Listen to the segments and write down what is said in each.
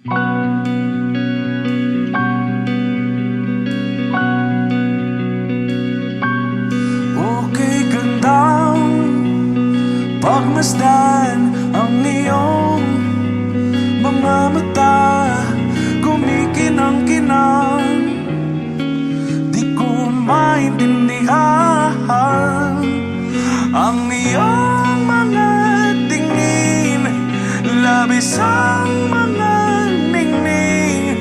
Okay, gandang pagmasdan ang iyong mga mata, kumikinang-kinang. Di ko maintindihan ang iyong mga tingin, labis ang mga ningning.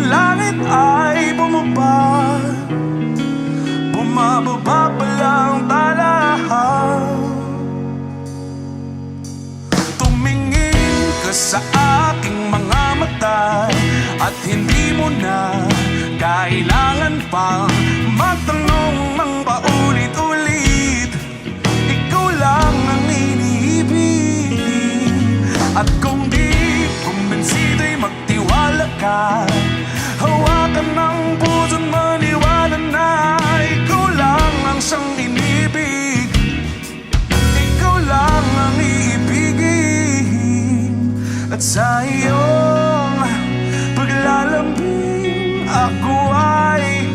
Langit ay bumaba, bumababa pa lang talahaw. Tumingin ka sa aking mga mata at hindi mo na kailangan pang magtanong ng paulit-ulit. Ikaw lang ang iniibig, at kung di kumbinsido'y magtiwala ka. Hawakan ng puso't maniwala na ikaw lang ang siyang inibig. Ikaw lang ang iibigin, at sa iyong paglalambing ako ay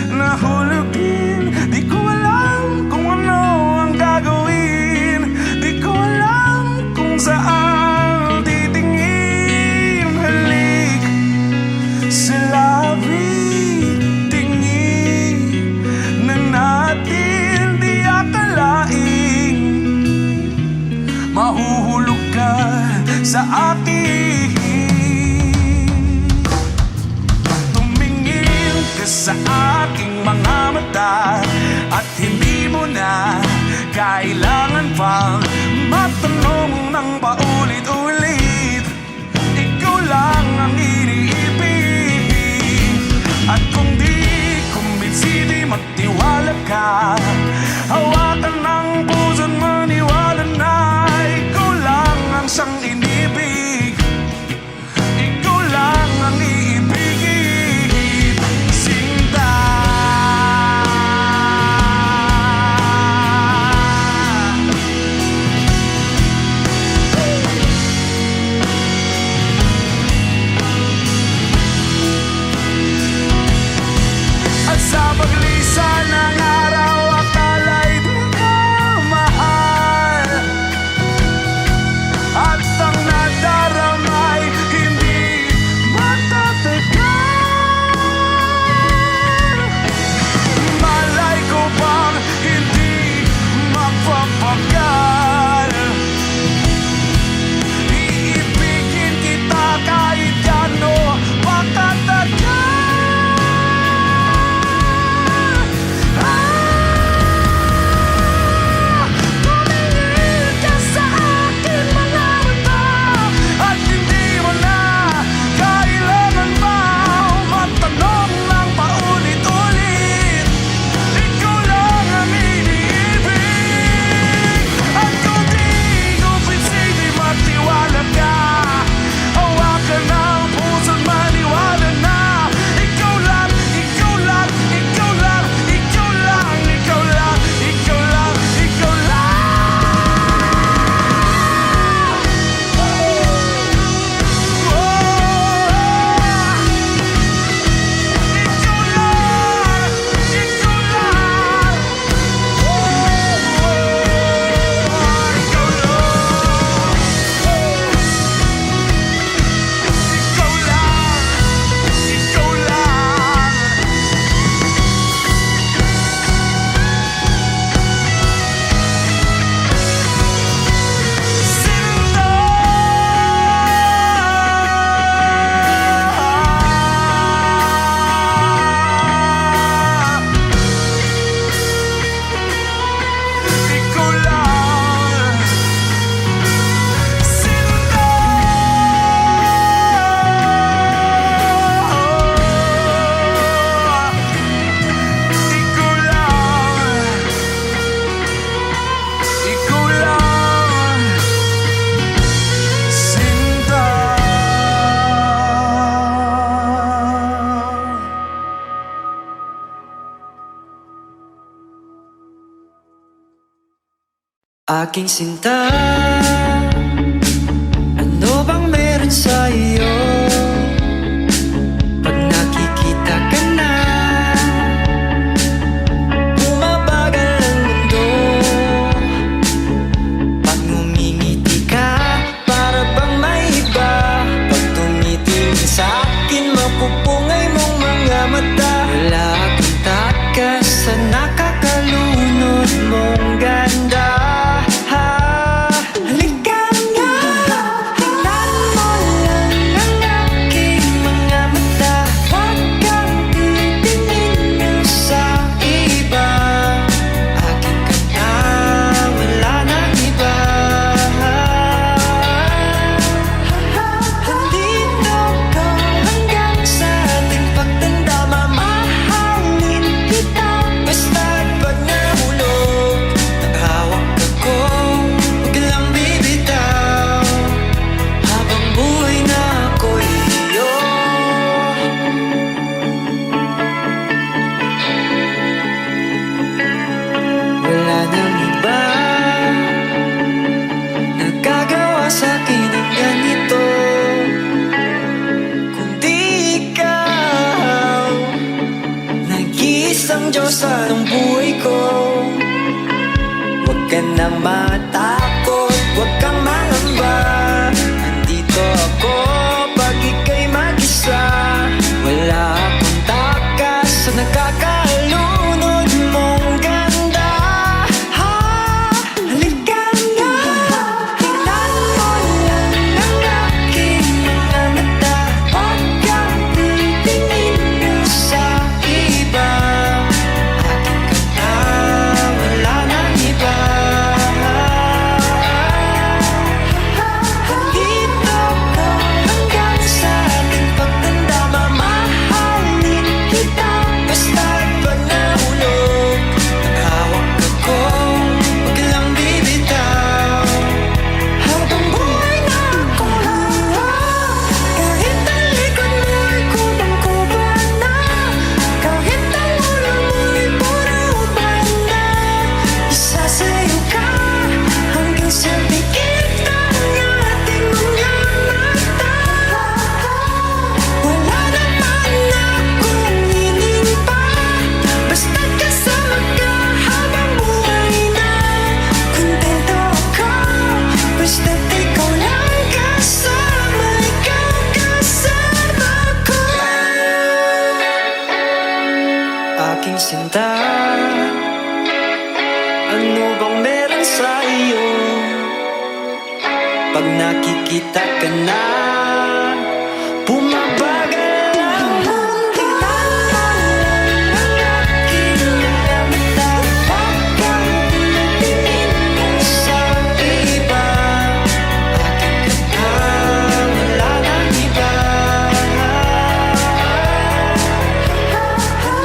nahulugin. Di ko alam kung ano ang gagawin, di ko alam kung saan titingin. Halik sa labi, tingin na natin, di akalain mahuhulog ka sa akin. Tumingin ka sa aking mga mata at hindi mo na kailangan pang magtanong ng paulit-ulit. Ikaw lang ang iniibig, at kung di kumbinsido'y magtiwala ka. Hawakan ng puso't maniwala na ikaw lang ang siyang inibig. Ikaw lang ang iibigin, Sinta. At sa paglisan ng araw, akala'y di ka mahal, at ang nadaramay hindi matatagal. Malay ko bang hindi magpapagal? Iibigin kita kahit gaano pa katagal. Tumingin ka sa aking mga mata at hindi mo na kailangan pa magtanong ng paulit-ulit. Ikaw lang ang iniibig, at kung di kumbinsido'y magtiwala ka. Hawakan ng puso't maniwala na ikaw lang, ikaw lang, ikaw lang, ikaw lang, ikaw lang, ikaw lang, ikaw lang. Aking sinta, ano bang meron sa iyo? na matakot, huwag kang mangamba. Nandito ako pag ika'y mag-isa. Wala akong takas sa nakakalunod mong ganda. Halika na, tingnan mo lang ang aking mga mata. Huwag kang titingin sa iba. Akin ka na, wala nang iba. Dito ka hanggang sa ating pagtanda. Mamahalin kita basta't pag nahulog. Naghawak ako, huwag lang bibitaw. Habang buhay na ako kahit ang likod mo'y kubang-kuba na. Kahit ang ulo mo'y puro ubad na. Isasayaw ka hanggang sa pikit ng ating mga mata. Wala naman akong hiling pa, basta't kasama ka habang buhay na. Kontento ako, basta't ikaw lang kasama, ikaw kasama ko. Aking sinta, ano bang meron sa iyo? Pag nakikita ka na, bumabagal ang mundo. Tingnan mo lang ang aking mga mata. Huwag kang titingin sa iba. Akin ka na, wala nang iba.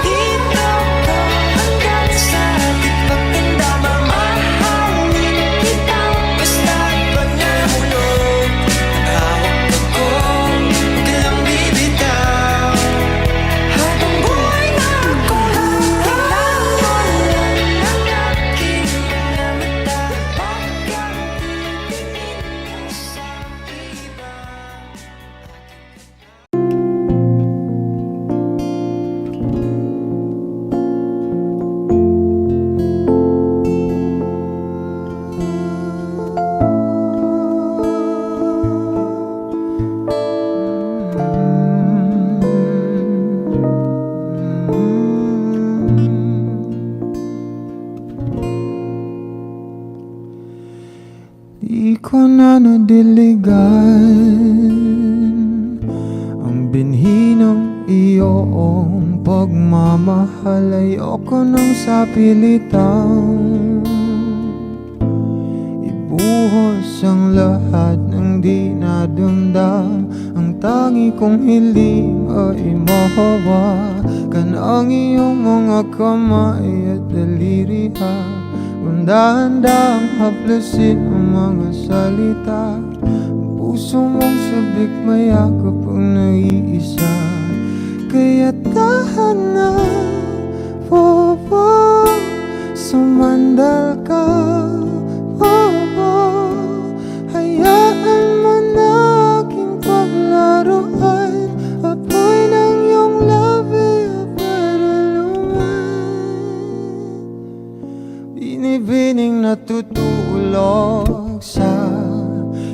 Dito ka hanggang sa ating pagtanda. Mamahalin kita basta't pag nahulog. Naghawak ako, huwag lang bibitaw. Habang buhay na ako, tingnan mo lang ang aking mga mata. Huwag kang titingin sa iba. Di ko na nadiligan ang binhi ng iyong pagmamahal. Ayoko nang sa pilitan ibuhos ang lahat ng di nadamdam. Ang tangi kong hiling ay mahawakan ang iyong mga kamay at daliri. Dahan-dahang haplasin ang mga salita. Ang puso mong sabik mayakap ang naiisa. Kaya tahan na, sumandal ka. Hayaan mo na aking paglaruan. Apoy ng iyong labi para luman. Binibining natutulog sa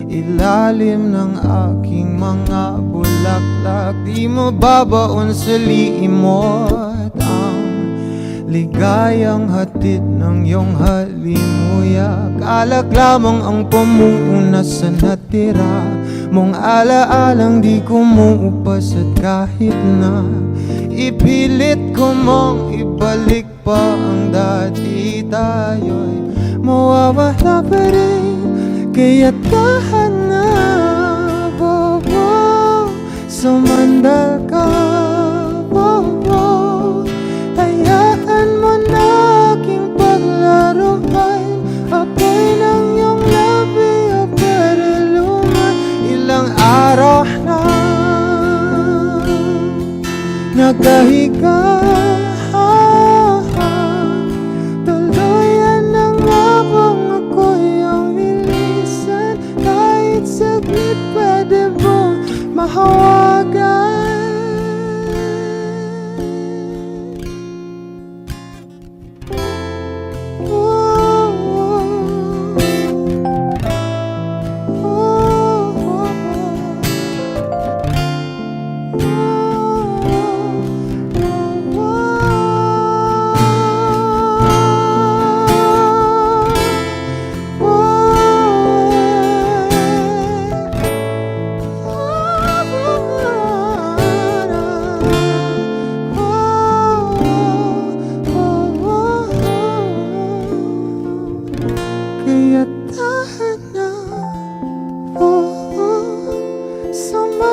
ilalim ng aking mga bulaklak. Di mababaon sa liimot ang ligayang hatid ng iyong halimuyak. Alak lamang ang pamuuna sa natira mong alaalang di kumuupas. At kahit na ipilit ko mong ibalik pa ang dati, tayo'y mawawala pa rin. Kaya tahan na, bobo, sumandal ka, bobo. Hayaan mo na aking paglaruan. Apoy ng iyong labi para luman. Ilang araw na nagkahiga, tuluyan ng mabang ako'y ang nilisan. Kahit saglit pwede mo mahawagan. Oh, oh, oh.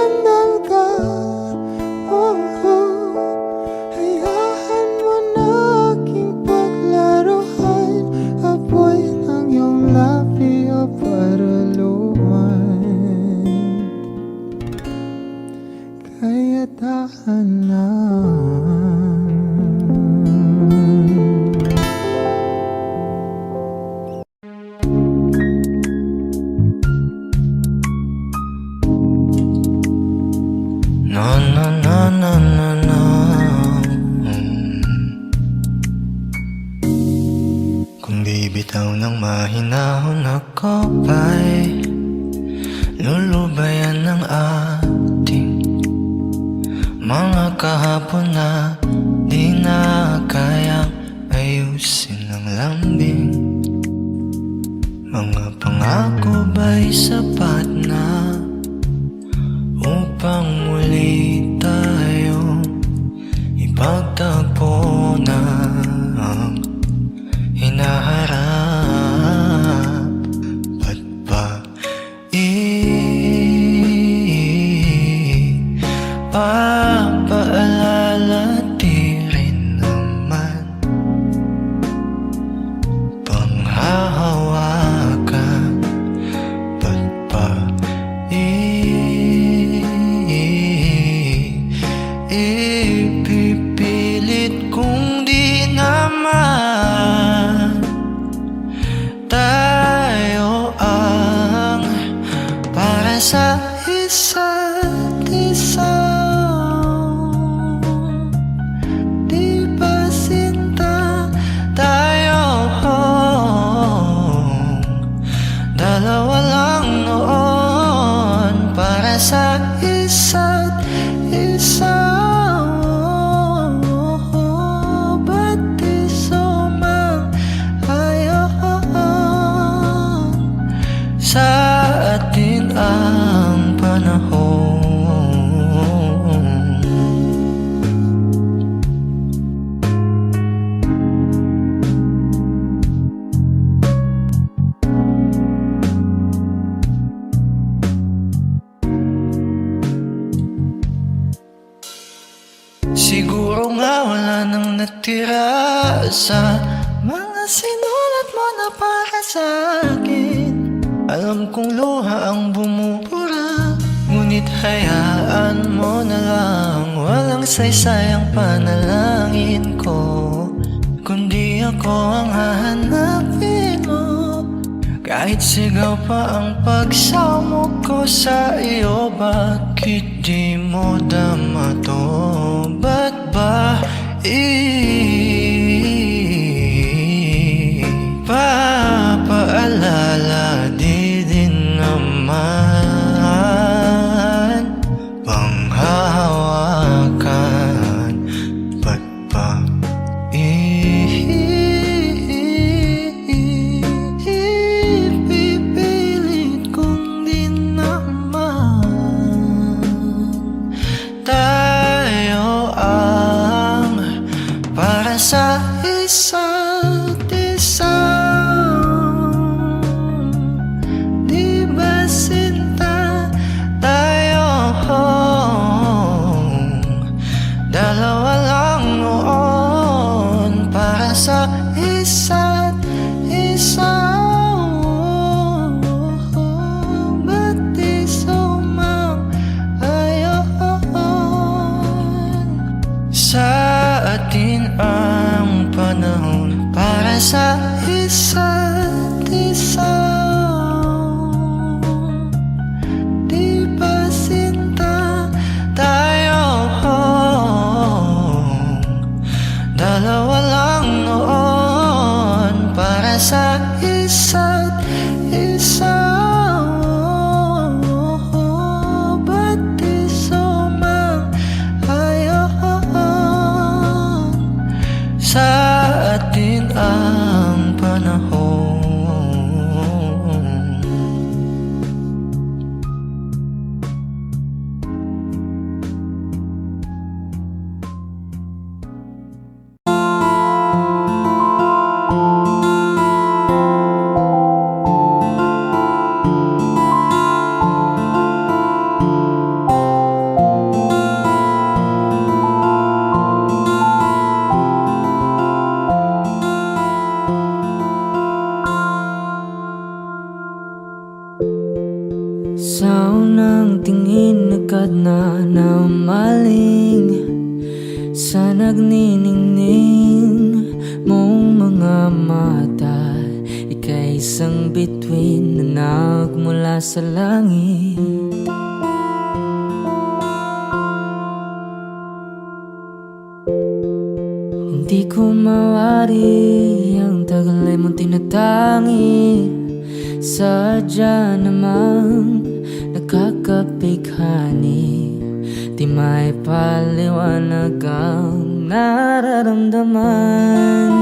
sandal ka. Oh, oh. Hayaan mo na aking paglaruan. Apoy ng iyong labi o paraluan. Kaya tahan na. No, no, no, no, no, no. Kung bibitaw ng mahinahon ako ba'y lulubayan ng ating mga kahapon na di na kayang ayusin ng lambing. Mga pangako ba'y sapat na upang muli tayong ipagtagpo na ang hinaharap? Ba't ba ipapaalala di rin naman panghahawakan? Ba't ba ipipilit kung di naman tayo ang para sa isa't isa? Di ba sinta tayo? Dalawa lang noon para sa isa't isa. Ba't di sumang-ayon sa atin ang panahon? Siguro nga wala nang natira sa mga sinulat mo na para sa akin. Alam kong luha ang bumubura, ngunit hayaan mo na lang. Walang saysay ang panalangin ko, kundi ako ang hahanapin mo. Kahit sigaw pa ang pagsamo ko sa iyo, bakit di mo dama to? Ba't ba ipapaalala di din naman panghahawakan? Ba't ba ipipilit kung di naman tayo ang para sa isa't isa? Di ba sinta tayo? Dalawa lang noon para sa isa't isa. Ba't di sumang-ayon sa atin ang panahon para sa isa't isa? Di ba sinta tayo? Dalawa lang noon para sa isa't isa. Ba't di sumang-ayon sa atin ang hangkad na umaling sa nagniningning mong mga mata. Ika'y isang bituin na nagmula sa langit. Hindi ko mawari ang tagal ay mong tinatangi. Sadya namang nakakapighani. Di may paliwanag ang nararamdaman.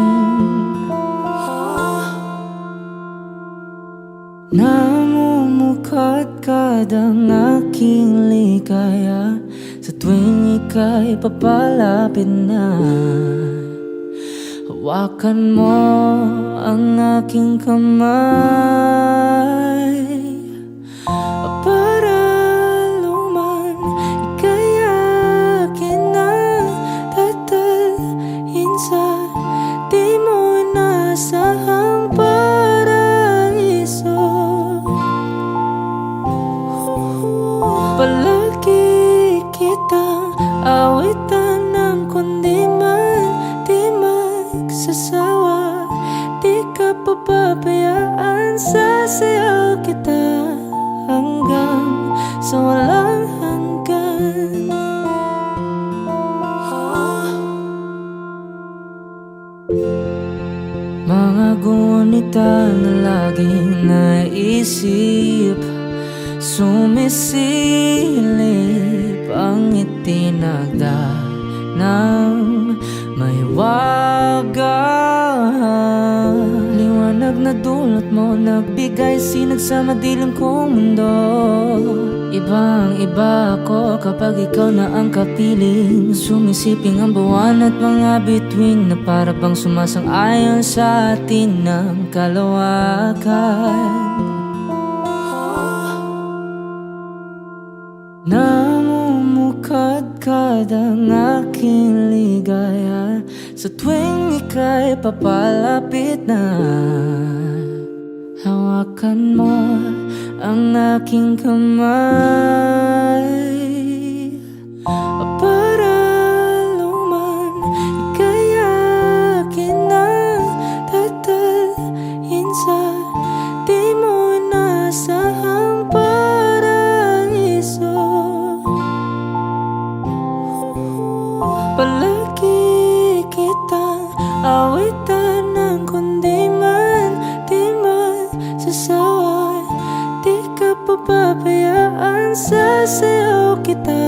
Namumukadkad ang aking ligaya sa tuwing ika'y papalapit na. Hawakan mo ang aking kamay para luman ika'y akin na tatalhin sa di mo inasahang paraiso. Palagi kitang awitan ng kundi man di magsasawa. Di ka papabayaan, sasayaw kita hanggang sa walang hanggan. Mga gunita na laging naisip, sumisilip ang itinagda ng may wagang liwanag na dulot mo, nagbigay sinag sa madilim kong mundo. Ibang iba ako kapag ikaw na ang kapiling. Sumisiping ang buwan at mga bituin na para bang sumasang-ayon sa atin ng kalawakan. Namumukadkad ang aking ligaya sa tuwing ika'y papalapit na. Hawakan mo ang aking kamay para luman ika'y akin na tatalhin sa di mo inasahang paraiso. Palagi kitang awitan ng kundi man di magsasawa. Di ka pababayaan, sasayaw kita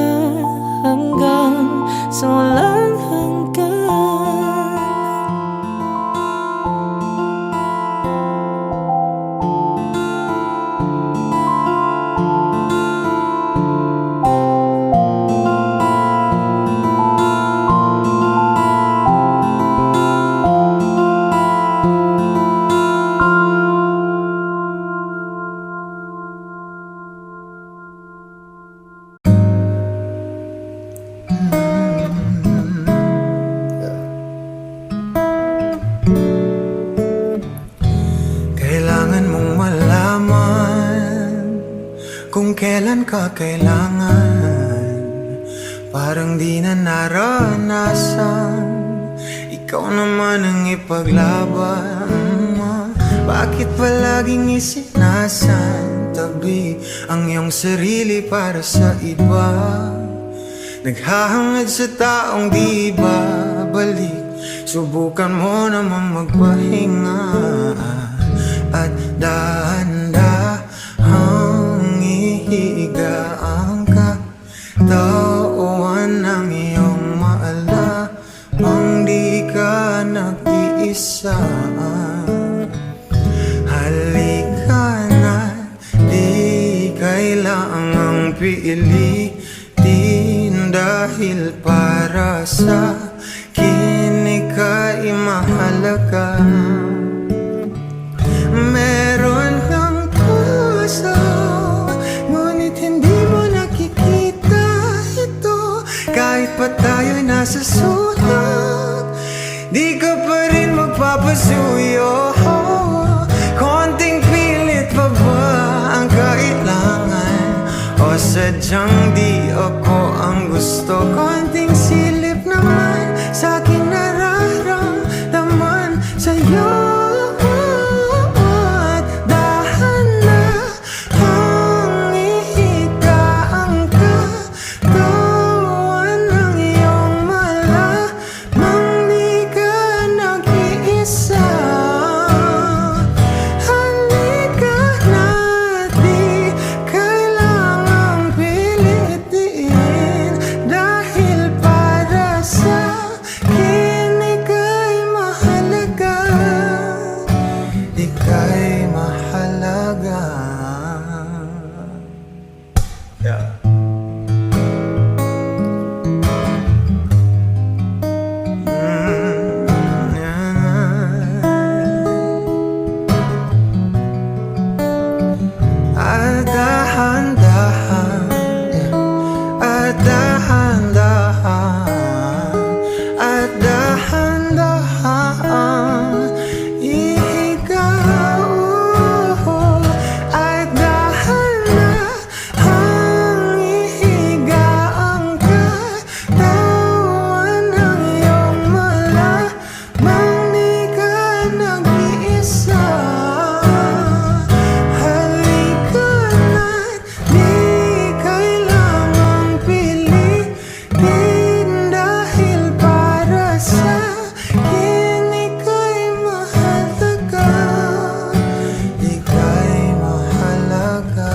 hanggang sa walang hanggan. Kailangan mong malaman kung kailan ka kailangan. Parang di na naranasan, ikaw naman ang ipaglaban. Bakit palaging isinasantabi ang iyong sarili para sa iba? Naghahangad sa taong di babalik. Subukan mo naman magpahinga at dahan-dahang ihiga ang katawan ng iyong maalamang di ka nag-iisa. Halika na, di kailangang pilitin dahil para sa akin ika'y mahalaga. Meron kang puso, ngunit hindi mo nakikita ito. Kahit pa tayo'y nasa sulok, di ka pa rin magpapasuyo. Konting pilit pa ba ang kailangan? O sadyang di ako ang gusto. Konting silip naman sa aking nararamdaman sa'yo. At dahan na ang ihigaan katawan ng iyong malamang di ka nag-iisa. Halika na't di kailangang pilitin, dahil para sa'kin ika'y mahalaga. Ika'y mahalaga. Yeah. At dahan-dahan, at dahan-dahan, at dahan-dahan ikaw. At dahan-dahang ihigaan katawan ng iyong malamang di ka nag-iisa. Halika na't di kailangang pilitin, dahil para sa'kin ika'y mahalaga. Ika'y mahalaga.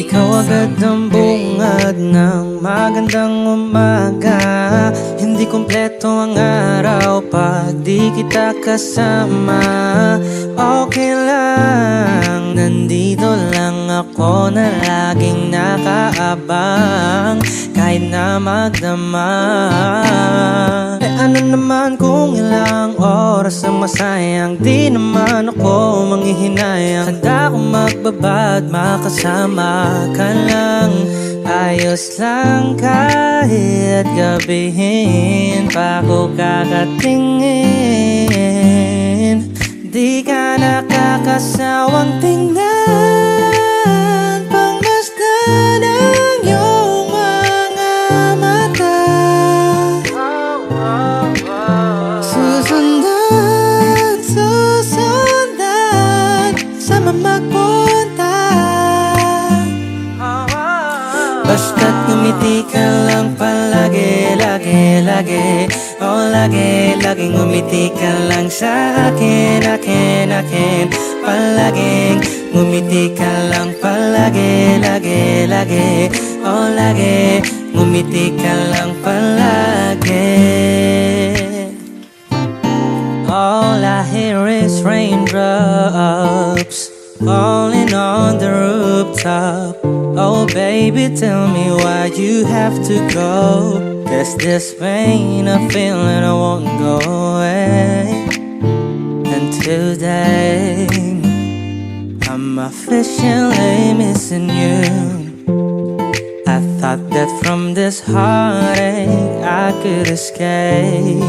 Ikaw agad ang bungad ng magandang umaga. Hindi kumpleto ang araw pag di kita kasama. Okay lang, nandito lang ako na laging nakaabang, kahit na magdama. Ano naman kung ilang oras ang masayang, di naman ako manghihinayang. Handa akong magbabad, makasama ka lang. Ayos lang kahit gabihin pa ako kakatingin. Di ka nakakasawang tingnan, pangmasdan ang iyong mga mata. Susundan, susundan, sama magpunta. Basta't ngumiti ka lang palagi, lagi, lagi. Oh, lagi, laging ngumiti ka lang sa akin, akin, akin. Palaging ngumiti ka lang palagi, lagi, lagi. Oh, lagi, ngumiti ka lang palagi. All I hear is raindrops falling on the rooftop. Oh baby, tell me why you have to go. There's this pain I feel and I won't go away. And today I'm officially missing you. I thought that from this heartache I could escape,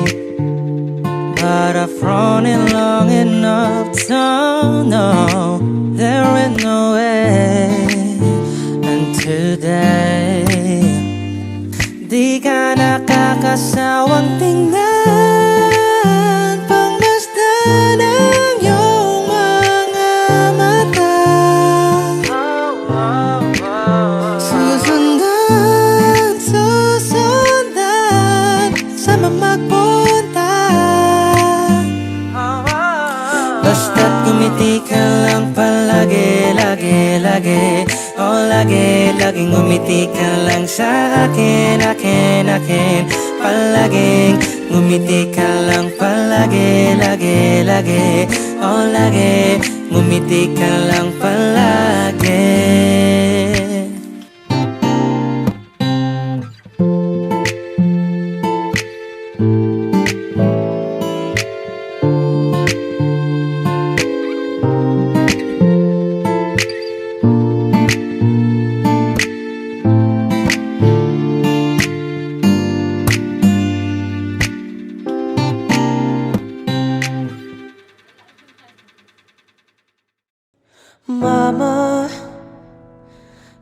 but I've run it long enough to know there ain't no way. And today, di ka nakakasawang tingnan, pangmasdan ang iyong mga mata. Susundan, susundan, sama magpunta. Basta't ngumiti ka lang palagi, lagi, lagi. Oh, lagi, laging ngumiti ka lang sa akin, akin, akin. Palaging ngumiti ka lang palagi, lagi, lagi. Oh, lagi, ngumiti ka lang palagi. Mama,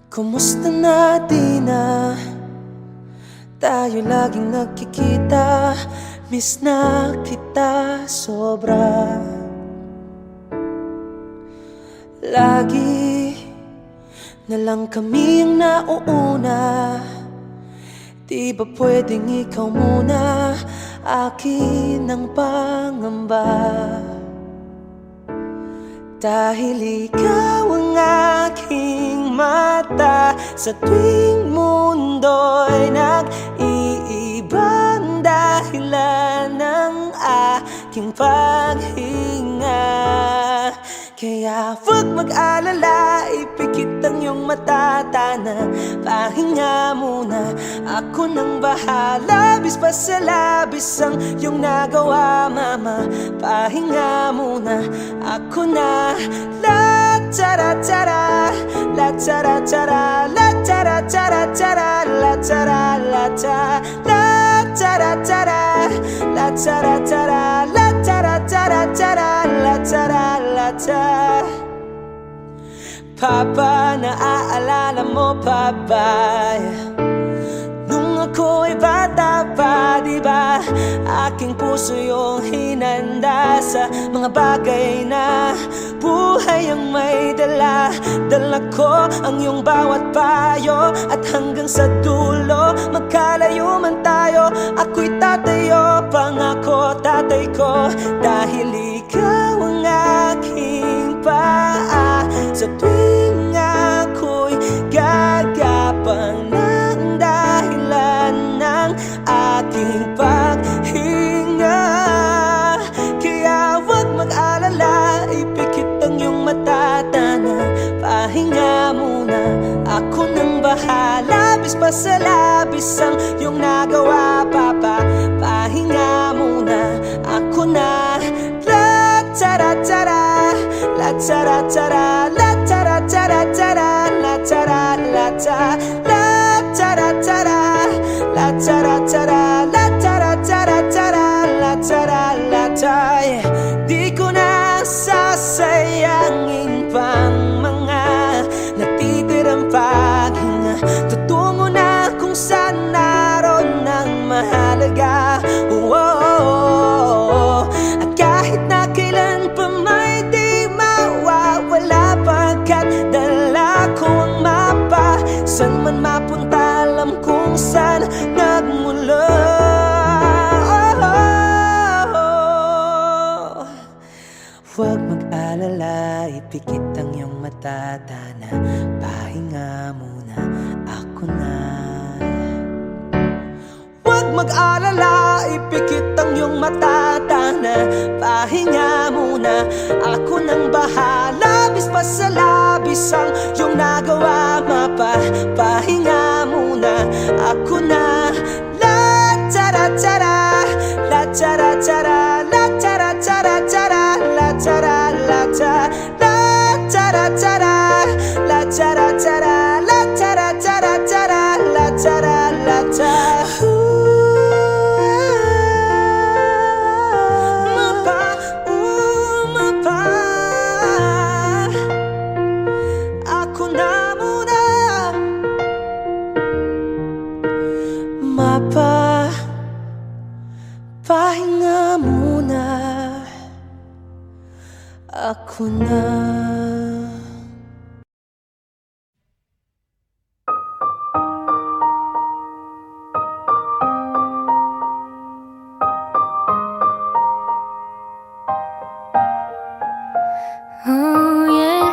kumusta na di na tayo laging nagkikita? Miss na kita sobra. Lagi na lang kami ang nauuna. Di ba pwedeng ikaw muna? Akin ang pangamba. Dahil ikaw ang aking mata, sa tuwing mundo'y nag-iibang dahilan ng aking paghinga. Kaya huwag mag-alala, ipikit ang iyong mata, tana, pahinga muna. Ako nang bahala, bis pa sa labis ang iyong nagawa, mama. Pahinga muna, ako na. La tara tara, la tara tara, la tara tara tara, la tara la ta, la tara tara, la tara tara, la tara tara tara, la tara la ta. Papa, naaalala mo pa ba? Nung ako'y bata pa, diba? Aking puso yung hinanda sa mga bagay na buhay ang may dala. Dala ko ang iyong bawat payo, at hanggang sa dulo, magkalayo man tayo, ako'y tatayo, pangako tatay ko. Dahil ikaw ang aking paa, sa tuwing ako'y gagapang ng dahilan ng aking paghinga. Kaya huwag mag-alala, ipikit ang iyong mata, tana, pahinga muna. Ako nang bahala, bis pa sa labis ang iyong nagawa, papa. Pahinga muna, ako na. La tara tara, la tara tara, la tara tara tara, la tara la ta, la tara tara, la tara tara, la tara tara tara, la tara la ta. Di ko na sasayangin pang mga natitirang paghinga. Tutungo na kung saan naroon ang mahalaga. At kahit na kailan pa may di mawawala, pagkat dala ko ang mapa. San man mapunta, alam kung saan nagmula. Huwag mag-alala, ipikit ang iyong mata, tana, pahinga muna, ako na. Huwag mag-alala, ipikit ang iyong mata, tana, pahinga muna. Ako nang bahala, bis pa sa labis ang iyong nagawa, mapa. Pahinga muna, ako na. La tara tara, la tara tara, la tara tara tara, la tara la ta, la tara tara, la tara tara, la tara tara tara, la tara la ta. Mapa, pahinga muna, ako na. Oh yeah,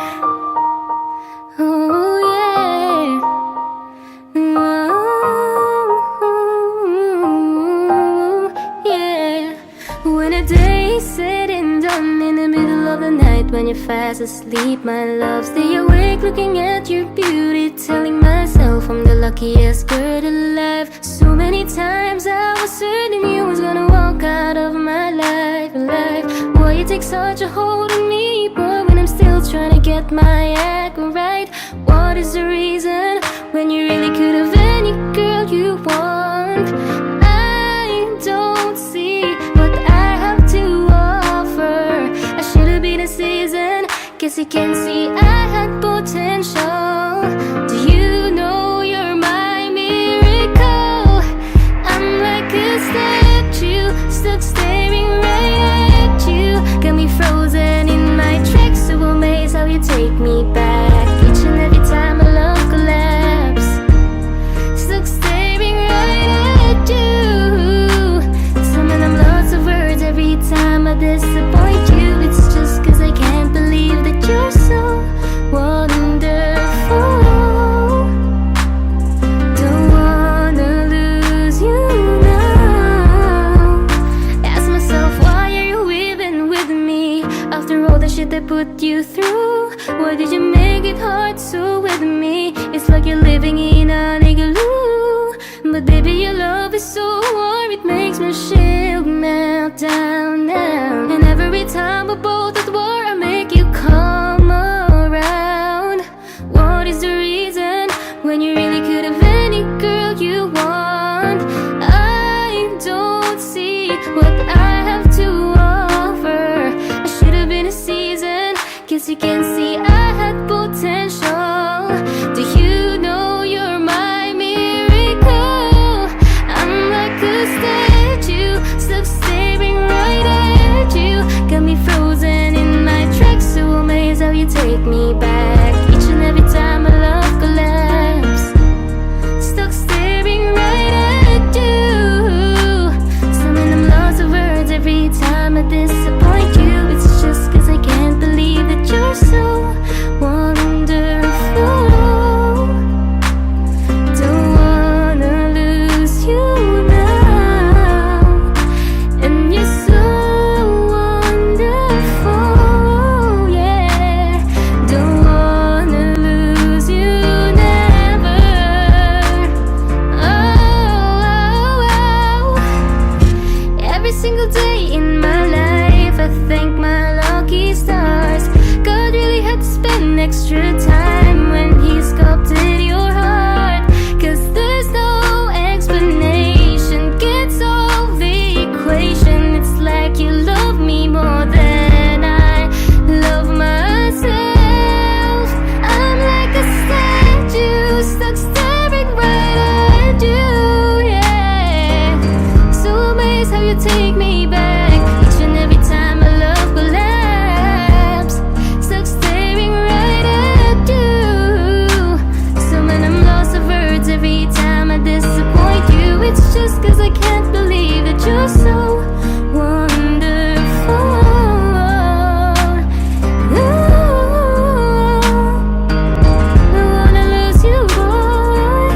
oh yeah, oh yeah. When a day is said and done, in the middle of the night, when you're fast asleep, my love, stay awake looking at your beauty, telling myself I'm the luckiest girl alive. So many times I was certain you was gonna walk out of my life, Why you take such a hold on me, boy, when I'm still trying to get my act right? What is the reason when you really could have any girl you want? I don't see what I have to offer. I should have been a season, guess you can see I have did I put you through? Why did you make it hard so with me? It's like you're living in an igloo. But baby, your love is so warm, it makes my shield melt down now. And every time we're both at war, I make you come around. What is the reason when you really could have any girl you want? I don't see what I have to offer. I should have been a season, guess you can see I had potential. Do you know you're my miracle? I'm like a statue, stuck staring right at you. Got me frozen in my tracks, so amazed how you take me back. Each and every time my love collapse, stuck staring right at you. Some of them lost of words every time I disappoint you. It's just cause I can't believe that you're so wonderful. Don't wanna lose you now. And you're so wonderful, yeah. Don't wanna lose you never. Oh. Every single day in my life, I thank my lucky stars. God really had to spend extra time when he sculpted your heart. Cause there's no explanation, can't solve the equation. It's like you love me more than I love myself. I'm like a statue, stuck staring right at you, yeah. So amazed how you take me back. Each and every time my love collapse, stuck staring right at you. Some of them lost of words every time I disappoint you. It's just cause I can't believe that you're so wonderful. Ooh, I wanna lose you, boy.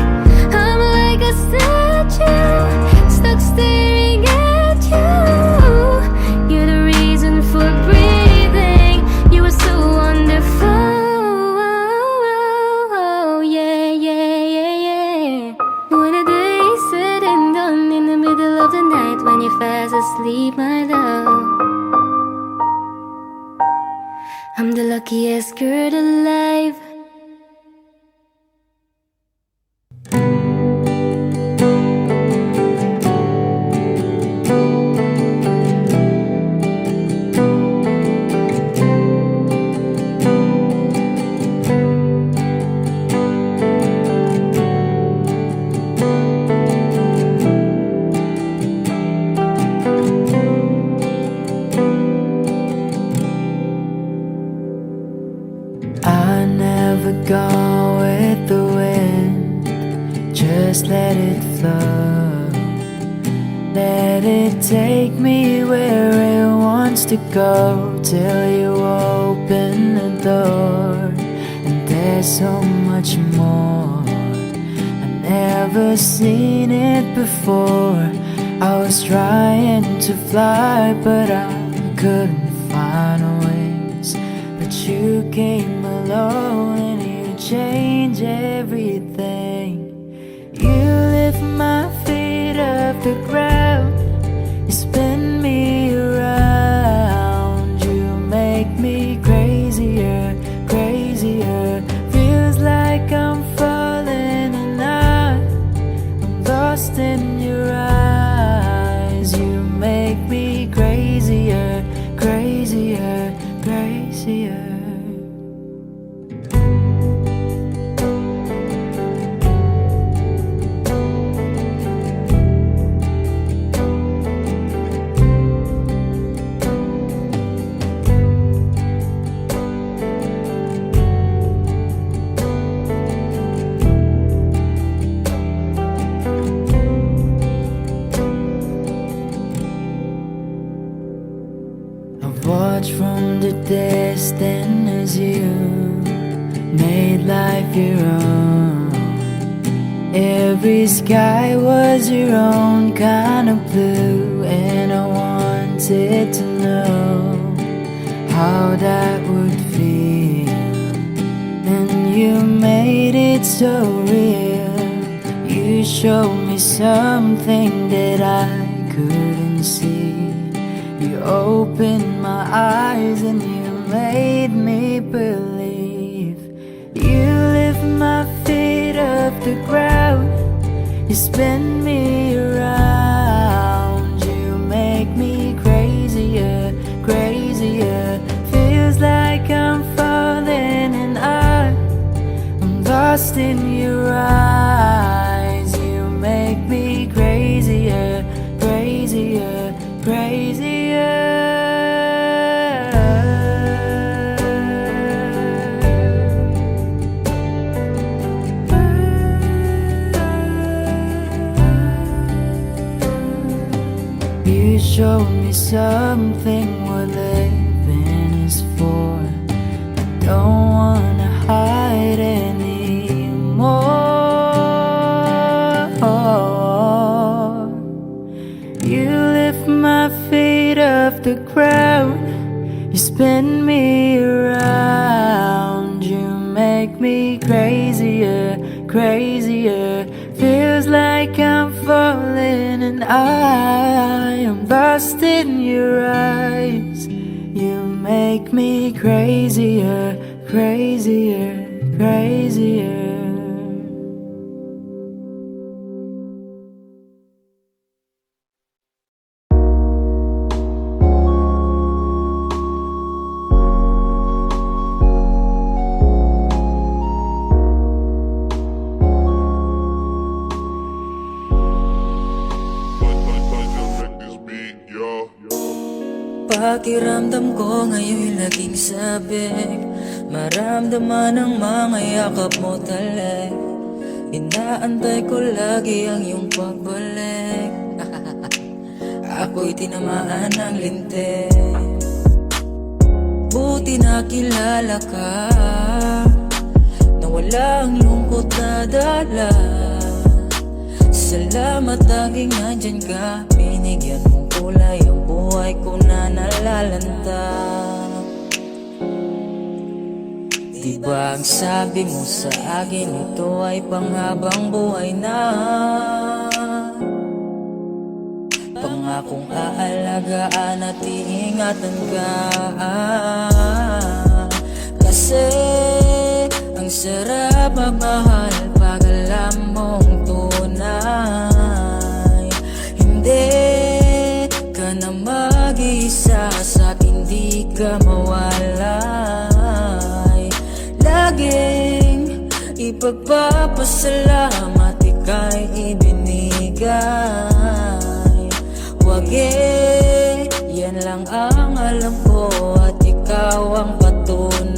I'm like a statue, stuck staring at you. You're the reason for breathing. You are so wonderful. Yeah, yeah, yeah, yeah. When a day is said and done, in the middle of the night, when you're fast asleep, my love, I'm the luckiest girl alive. I never go with the wind, just let it flow. Let it take me where it wants to go, till you open the door. And there's so much more, I've never seen it before. I was trying to fly, but I couldn't find ways. But you came along and you changed everything. You lift my feet off the ground, you spin me around. You make me crazier, crazier. Feels like I'm falling and I'm lost in your eyes. You make me crazier, crazier, crazier. Watch from the distance as you made life your own. Every sky was your own kind of blue, and I wanted to know how that so real. You showed me something that I couldn't see. You opened my eyes and you made me believe. You lift my feet off the ground. You spin me around. You make me crazier, crazier. Feels like I'm falling and I'm lost in your eyes. You make me crazier, crazier, crazier. You showed me something what living is for. I don't wanna hide anymore. You lift my feet off the ground. You spin me around. You make me crazier, crazier. Feels like I'm falling and I am lost in your eyes. You make me crazier, crazier, crazier. Pakiramdam ko ngayon'y laging sabik. Maramdaman ang mga yakap mo talik. Inaantay ko lagi ang iyong pagbalik. Ako'y tinamaan ng lintik. Buti na kilala ka, na walang lungkot na dala. Salamat laging nandyan ka. Binigyan mong kulay ang buhay ko na nalalanta. Diba ang sabi mo sa akin, ito ay panghabang buhay na. Pangakong aalagaan at iingatan ka. Kasi ang sarap magmahal pag alam mong tunay. Hindi ka na mag-isa, sa'kin di ka mawalay. Laging ipagpapasalamat, ika'y ibinigay. Wag yan lang ang alam ko at ikaw ang patunay.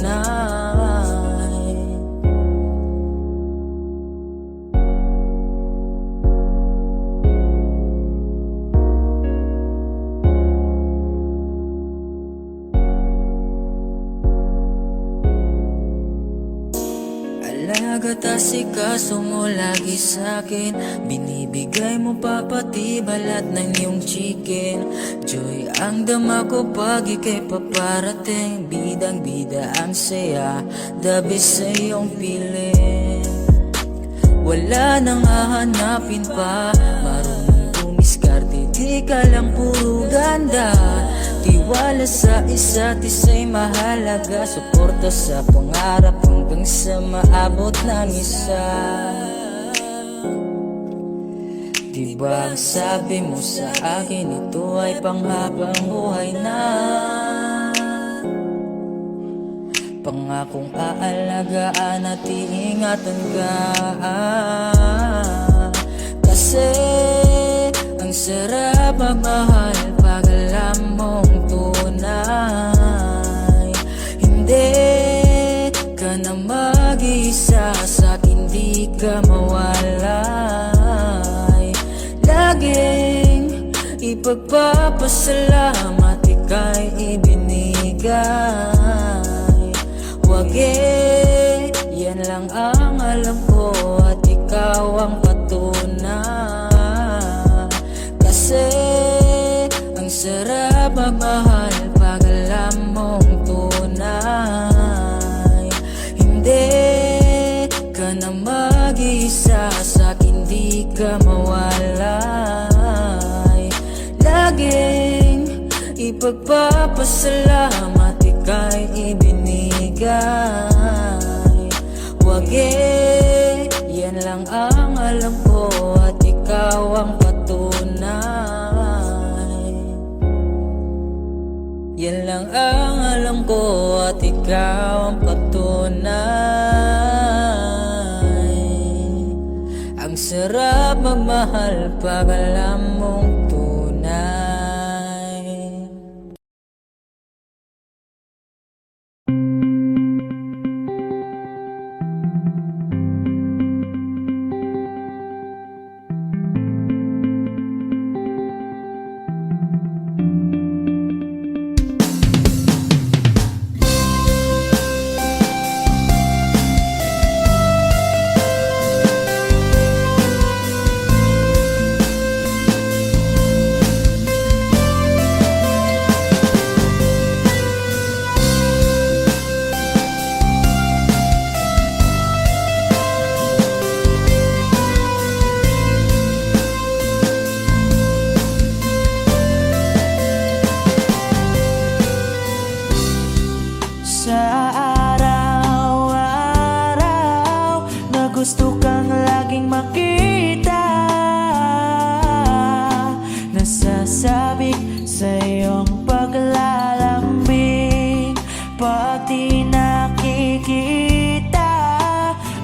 Alaga asikaso mo lagi sa'kin. Binibigay mo pa pati balat ng iyong chicken. Joy ang dama ko pag ika'y paparating. Bidang bida ang saya, the best sa iyong piling. Wala nang hahanapin pa, marunong tumiskarte, di ka lang puro ganda. Tiwala sa isa't isa'y mahalaga, suporta sa pangarap hanggang sa maabot ng isa. Diba ang sabi mo sa akin, ito ay panghabang buhay na. Pangakong aalagaan at iingatan ka. Kasi ang sarap magmahal pag alam mong tunay. Hindi ka na mag-isa, sa'kin di ka mawalay. Laging ipagpapasalamat, ika'y ibinigay. Wag yan lang ang alam ko at ikaw ang patunay. Kasi ang sarap magmahal pag alam mong tunay. Hindi ka na pagpapasalamat ika'y ibinigay. Wag yan lang ang alam ko at ikaw ang patunay. Yan lang ang alam ko at ikaw ang patunay. Ang sarap magmahal pag alam mong tunay. Sa araw-araw na gusto kang laging makita, nasasabik sa iyong paglalambing. Pag di nakikita,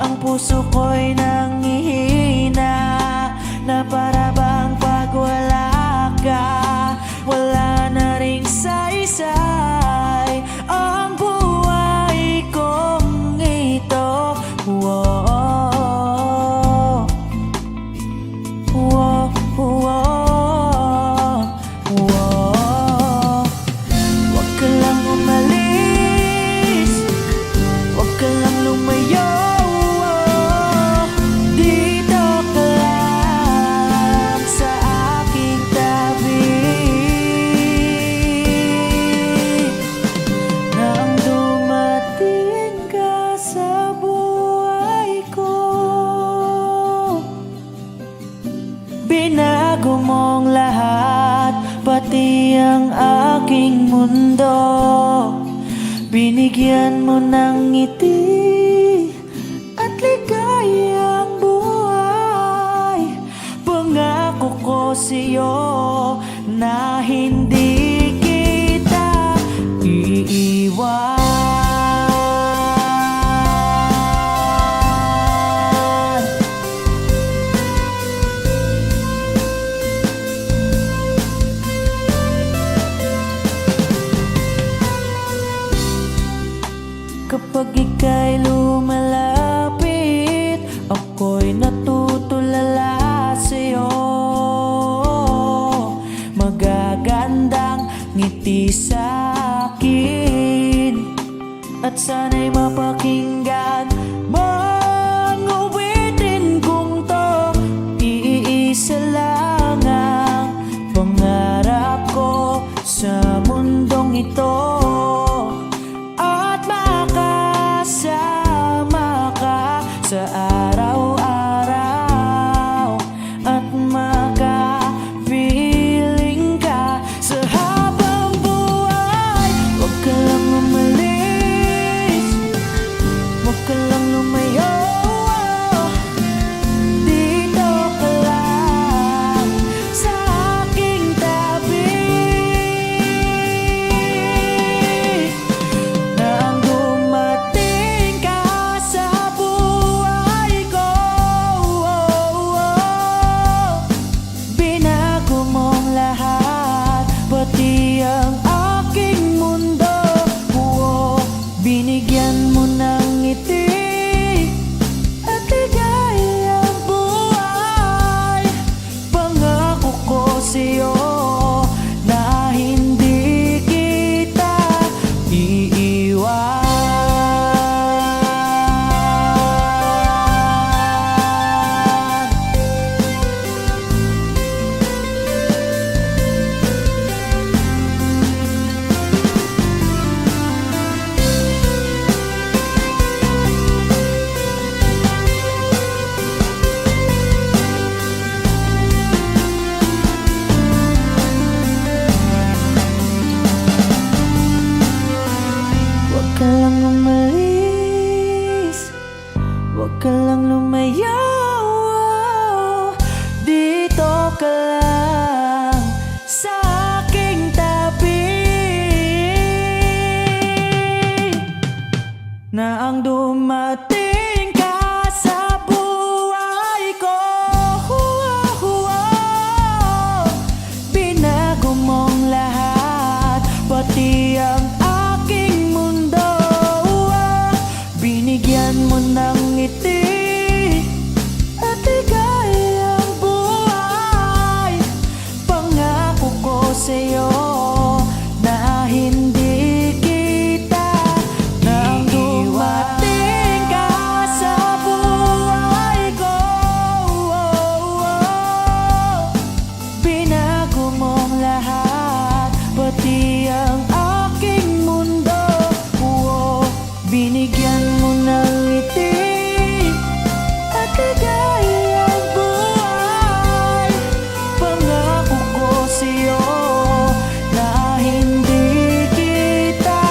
ang puso ko'y nanghihina, na para bang pag wala ka, wala na ring saysay ang buhay kong ito. Whoa, whoa, whoa, whoa. Wag ka lang umalis, wag ka lang lumayo. Dito ka lang sa aking tabi. Nang dumating ka sa buhay ko, binago mong lahat, pati ang aking mundo. Binigyan mo ng ngiti at ligayang buhay. Pangako ko sa'yo na hindi kita iiwan. Kapag ika'y lumalapit, ako'y natutulala sa'yo. Magagandang ngiti sa'kin, at sana'y mapakinggan mang awitin kong to. Iisa lang ang pangarap ko sa mundong ito, at makasama ka sa araw-araw, at makapiling ka sa habang buhay. Huwag ka lang umalis, huwag ka na ang dumating ka sa buhay ko. Binago mong lahat, pati ang aking mundo. Binigyan mo ng ngiti at ligayang buhay. Pangako ko sa'yo na hindi kita nang dumating ka sa buhay ko. Binago mong lahat, pati ang aking mundo. Binigyan mo ng ngiti at ligayang buhay. Pangako ko sa'yo na hindi kita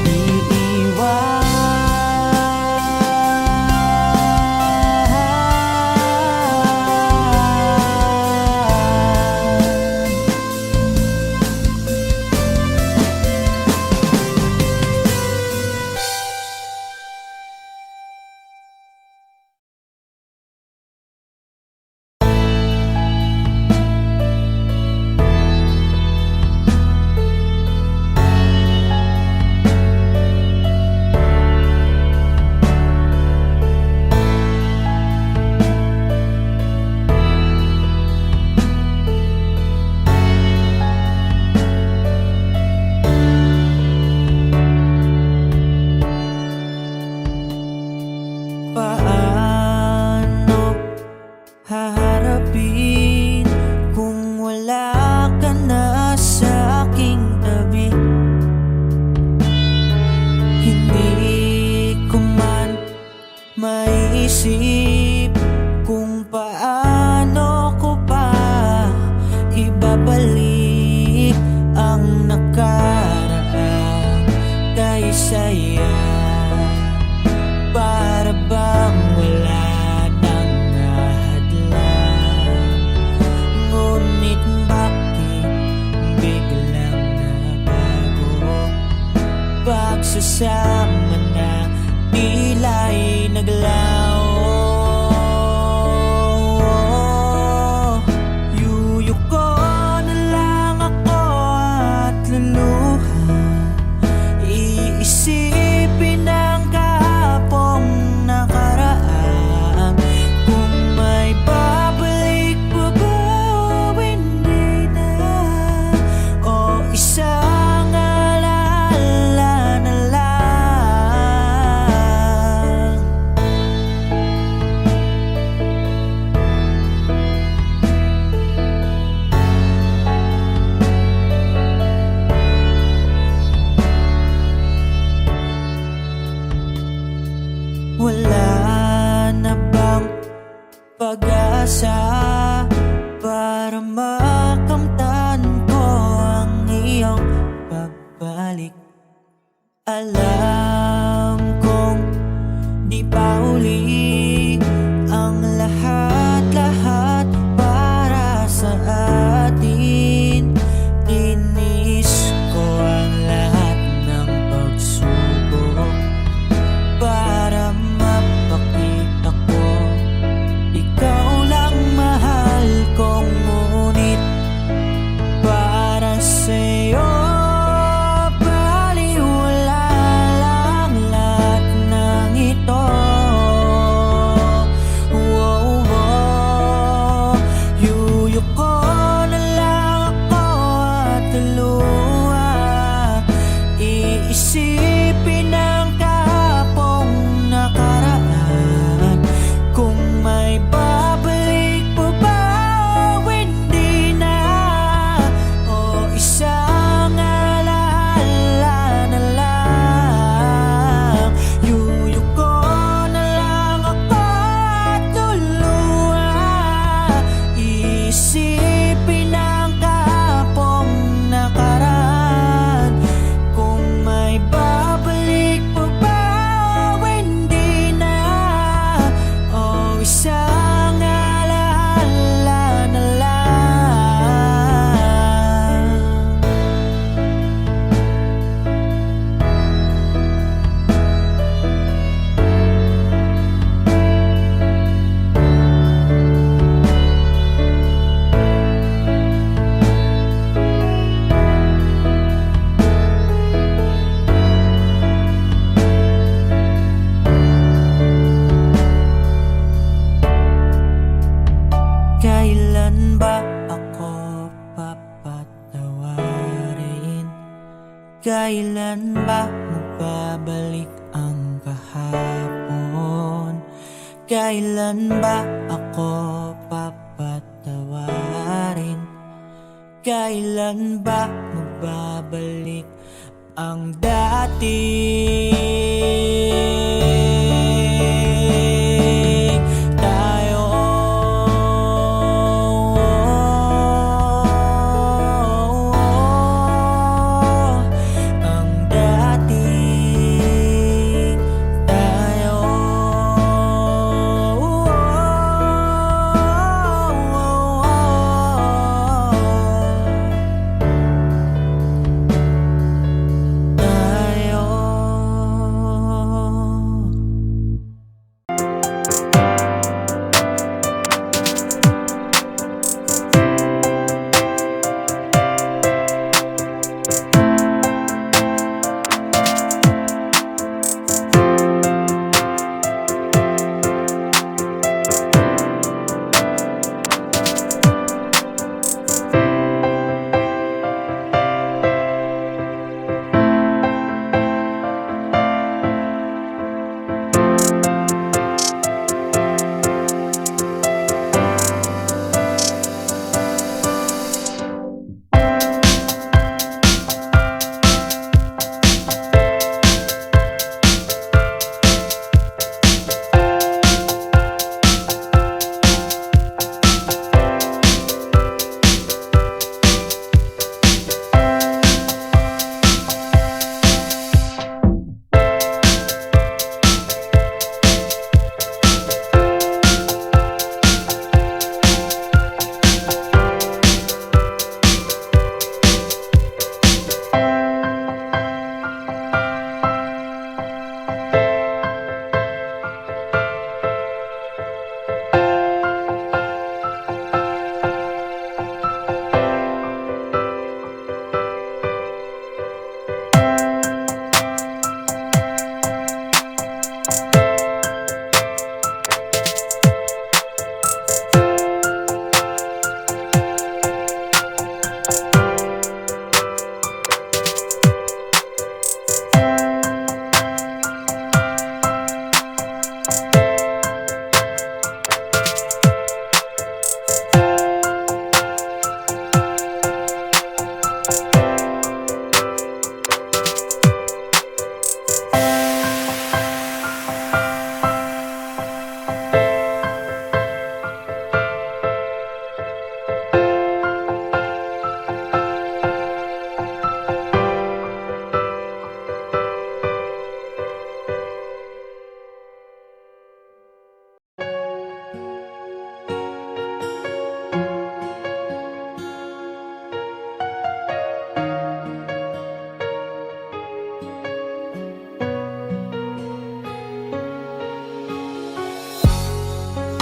iiwan. Paano haharapin kung wala ka na sa aking tabi? Hindi ko man maiisip kung paano ko pa ibabalik ang nakaraan kay saya. Para bang wala nang nahadlang, ngunit bakit biglang nabago? Pagsasama na tila'y naglaho. Yuyuko na lang ako at luluha, iisipin ang kahapong nakaraan. Kung may babalik pa ba o hindi na, o isang alaala na lang. Wala na bang pag-asa para makamtan ko ang iyong pagbalik? Alam kong di pa uli ang lahat-lahat para sa atin. Tinis ko ang lahat ng pagsubok para mapakita ko ikaw lang mahal kong, ngunit para sa'yo baliwala lang lahat ng ito. Kailan ba magbabalik ang kahapon? Kailan ba ako papatawarin? Kailan ba magbabalik ang dati?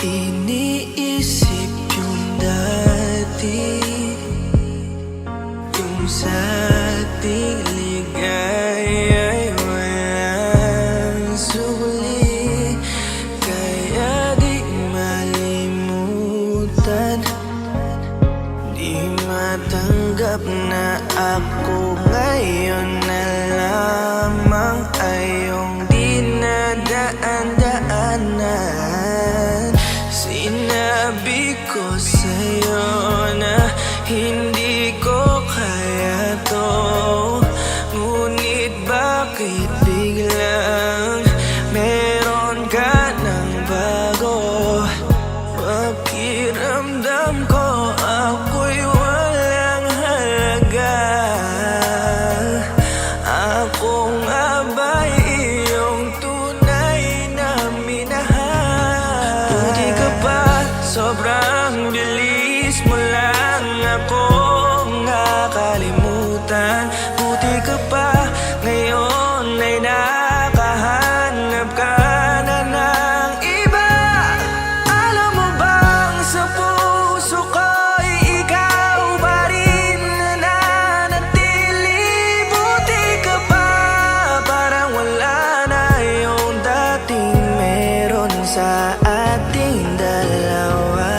Iniisip yung dati, yung sa ating ligaya'y walang suli. Kaya di malimutan, di matanggap na ako ngayon na lamang ay iyong dinadaan-daanan. Sinabi ko sa'yo na hindi ko kaya to, ngunit bakit biglang meron ka ng bago? Pakiramdam ko ako'y walang halaga. Ako nga ba'y iyong tunay na minahal? Buti ka pa, sobrang bilis mo lang akong nakalimutan. Buti ka pa, ngayon ay nakahanap ka na ng iba. Alam mo bang sa puso ko'y ikaw pa rin nananatili? Buti ka pa, parang wala na yung dating meron sa ating dalawa.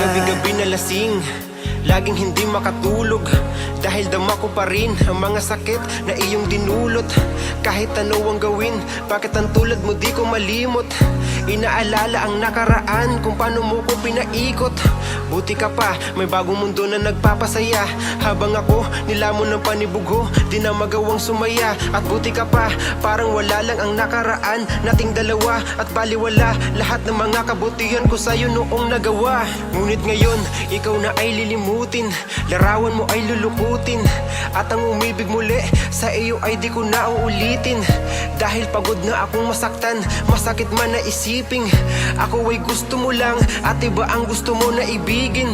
Gabi-gabi na lasing, laging hindi makatulog dahil dama ko pa rin ang mga sakit na iyong dinulot. Kahit ano ang gawin, bakit ang tulad mo di ko malimot? Inaalala ang nakaraan kung paano mo ko pinaikot. Buti ka pa, may bagong mundo na nagpapasaya. Habang ako, nilamon ng panibugho, di na magawang sumaya. At buti ka pa, parang wala lang ang nakaraan nating dalawa. At baliwala lahat ng mga kabutihan ko sa'yo noong nagawa. Ngunit ngayon, ikaw na ay lilimutin, larawan mo ay lulukutin, at ang umibig muli sa iyo ay di ko na uulitin. Dahil pagod na akong masaktan, masakit man na isiping ako ay gusto mo lang at iba ang gusto mo na ibigin.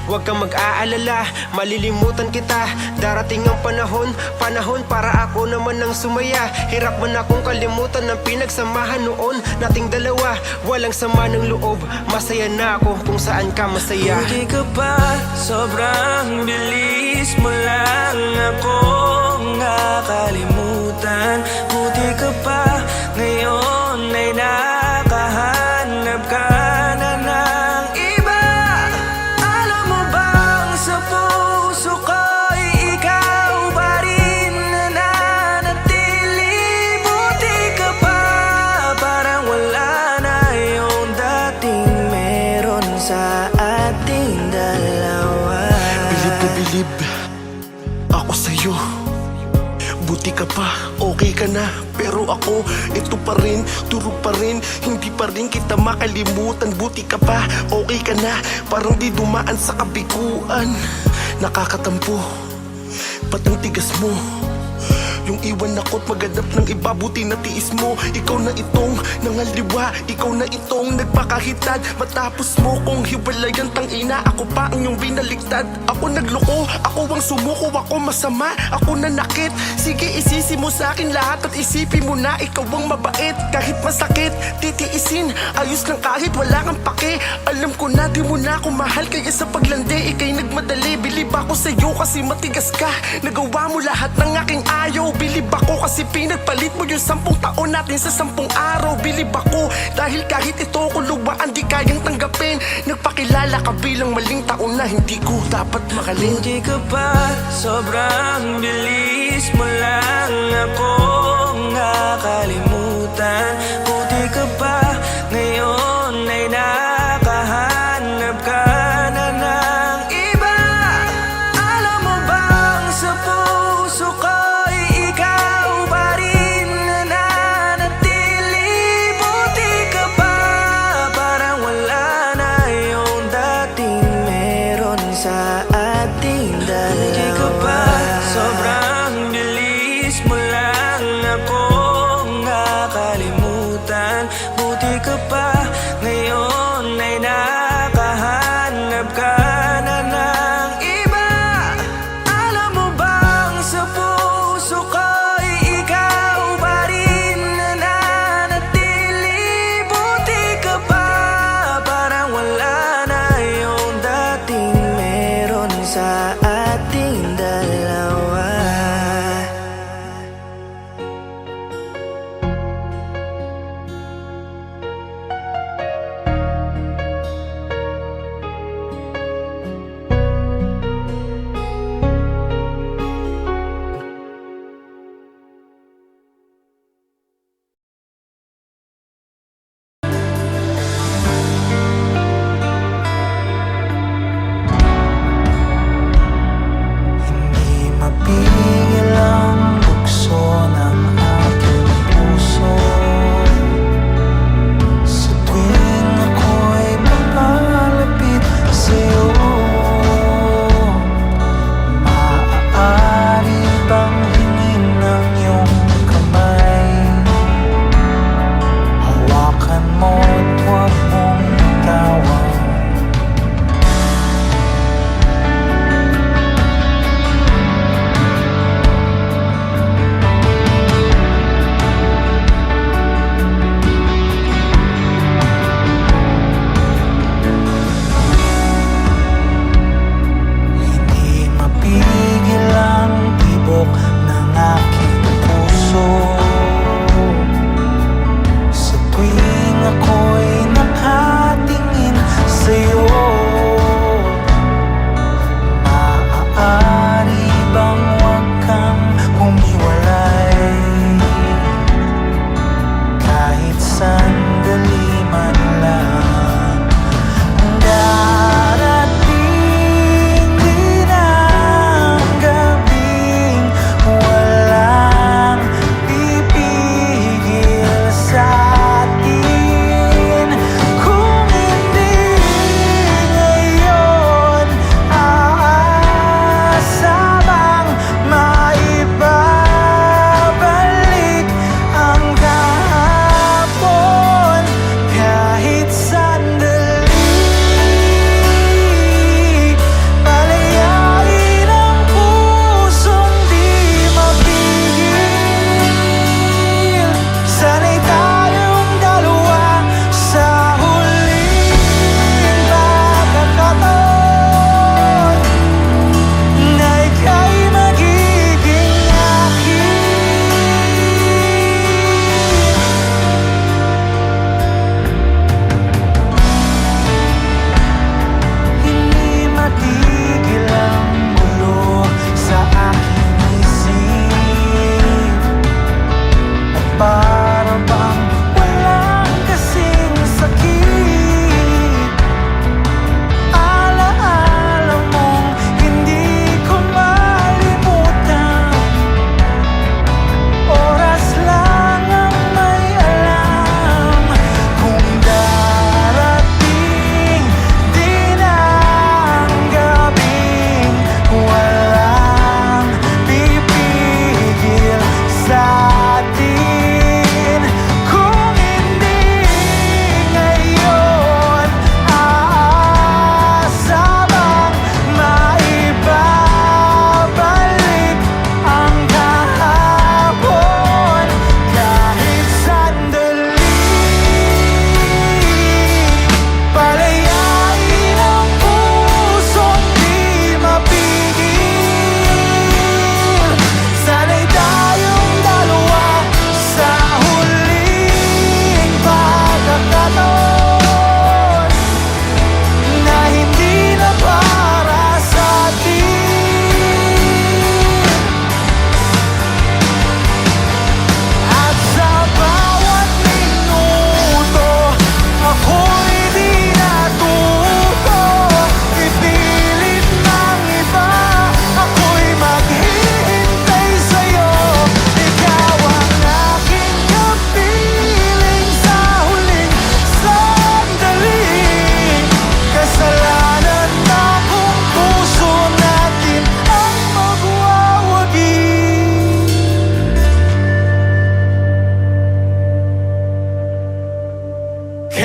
Huwag kang mag-aalala, malilimutan kita. Darating ang panahon, panahon para ako naman ang sumaya. Hirap man akong kalimutan ng pinagsamahan noon nating dalawa. Walang sama ng loob, masaya na ako kung saan ka masaya. Buti ka pa, sobrang bilis mo lang akong nakalimutan. Buti ka pa, ngayon ay nakahanap ka na ng iba. Alam mo bang sa puso ko'y ikaw pa rin nananatili. Buti ka pa, parang wala na yung dating meron sa ating dalawa. Bilib na bilib ako sa'yo. Buti ka pa, okay ka na. Pero ako, ito pa rin, turog pa rin, hindi pa rin kita makalimutan. Buti ka pa, okay ka na, parang di dumaan sa kabiguan. Nakakatampo, ba't ang tigas mo? Yung iwan ako't maghanap ng iba, buti na tiis mo. Ikaw na itong nangaliwa, ikaw na itong nagpakahitad. Matapos mo kong hiwalayan, tangina, ako pa ang iyong binaliktad. Ako nagloko, ako ang sumuko, ako masama, ako nanakit. Sige, isisi mo sa akin lahat at isipin mo na ikaw ang mabait. Kahit masakit, titiisin, ayos lang kahit wala kang pake. Alam ko na di mo na ako mahal, kaya sa paglandi ikay nagmadali. Bilib ako sa'yo kasi matigas ka, nagawa mo lahat ng aking ayaw. Bilib ako kasi pinagpalit mo yung 10 taon natin sa 10 araw. Bilib ako dahil kahit ito ko luwaan di kayang tanggapin. Nagpakilala ka bilang maling taon na hindi ko dapat makalin. Buti ka pa, sobrang bilis mo lang akong nakalimutan. Buti ka pa, ngayon ay nakahanap ka na ng iba. Alam mo bang sa puso ko'y ikaw pa rin nananatili. Buti ka pa, parang wala na yung dating meron sa ating dalawa. Buti ka pa, sobrang bilis mo lang akong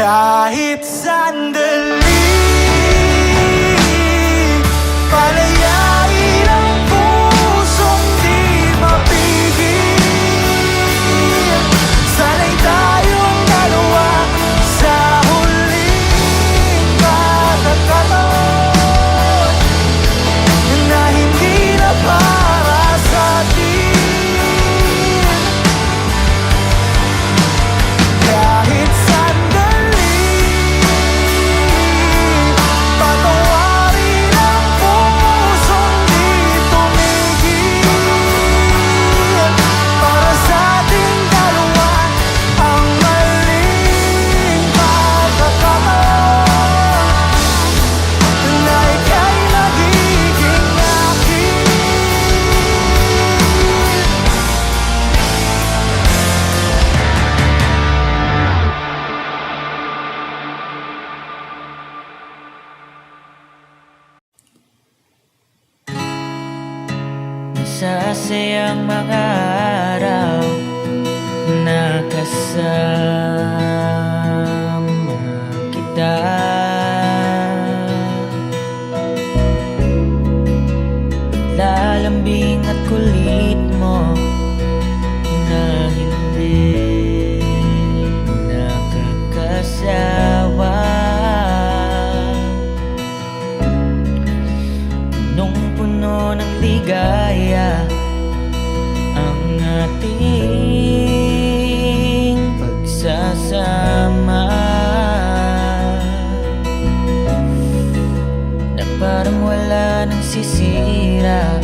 Kahit sandali, palayain ang pusong di mapigil. Sana'y tayong dalawa sa huling pagkakataon na hindi na para sa atin. Kahit sandali, patawarin ang pusong di tumigil. Para sa ating dalawa ang maling pagkakataon na ika'y magiging akin. Masasayang mga araw na kasama kita. Lalambing at kulit mo na hindi nakakasawa. Nung puno ng ligaya ang ating pagsasama, na parang wala nang sisira